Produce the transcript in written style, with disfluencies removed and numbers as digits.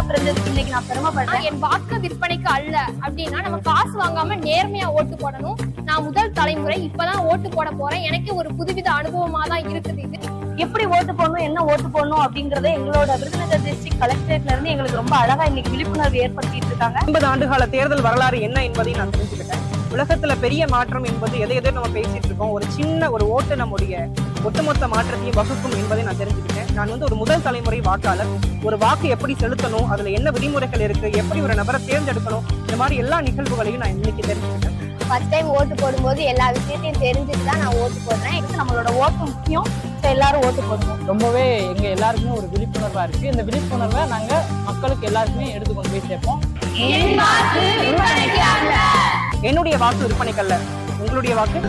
பிறந்ததுக்கு இன்னைக்கு நான் பெருமைப்படுறேன். என் வாக்கு விற்பனைக்கு அல்ல அப்படின்னா நம்ம காசு வாங்காம நேர்மையா ஓட்டு போடணும். நான் முதல் தலைமுறை இப்பதான் ஓட்டு போட போறேன். எனக்கு ஒரு புதுவித அனுபவமா தான் இருக்குது. இது எப்படி ஓட்டு போடணும், என்ன ஓட்டு போடணும் அப்படிங்கறத எங்களோட விருதுநகர் டிஸ்ட்ரிக்ட் கலெக்டரேட்ல இருந்து எங்களுக்கு ரொம்ப அழகா இன்னைக்கு விழிப்புணர்வு ஏற்படுத்திட்டு இருக்காங்க. 50 ஆண்டுகால தேர்தல் வரலாறு என்ன என்பதை நான் தெரிஞ்சுக்கிட்டேன். உலகத்துல பெரிய மாற்றம் என்பது எதை நம்ம பேசிட்டு இருக்கோம், ஒரு சின்ன ஒரு ஓட்டு நம்முடைய ஒட்டுமொத்த மாற்றத்தையும் வகுக்கும் என்பதை நான் தெரிஞ்சுக்கிட்டேன். நான் ஒரு முதல் தலைமுறை வாக்காளர். ஒரு வாக்கு எப்படி செலுத்தணும், அதுல என்ன விதிமுறைகள் இருக்கு, எப்படி ஒரு நபரை தேர்ந்தெடுக்கணும், இந்த மாதிரி எல்லா நிகழ்வுகளையும் நான் இன்னைக்கு தெரிஞ்சுக்கிட்டேன். ஃபர்ஸ்ட் டைம் ஓட்டு போடும்போது எல்லா விஷயத்தையும் தெரிஞ்சுட்டு தான் நான் ஓட்டு போடுறேன். நம்மளோட ஓட்டு முக்கியம். எல்லாரும் ஓட்டு போடுவோம். ரொம்பவே எங்க எல்லாருக்குமே ஒரு விழிப்புணர்வா இருக்கு. இந்த விழிப்புணர்வை நாங்க மக்களுக்கு எல்லாருக்குமே எடுத்துக்கொண்டு போய் சேர்ப்போம். என்னுடைய வாக்கு விற்பனைக்கல்ல, உங்களுடைய வாக்கு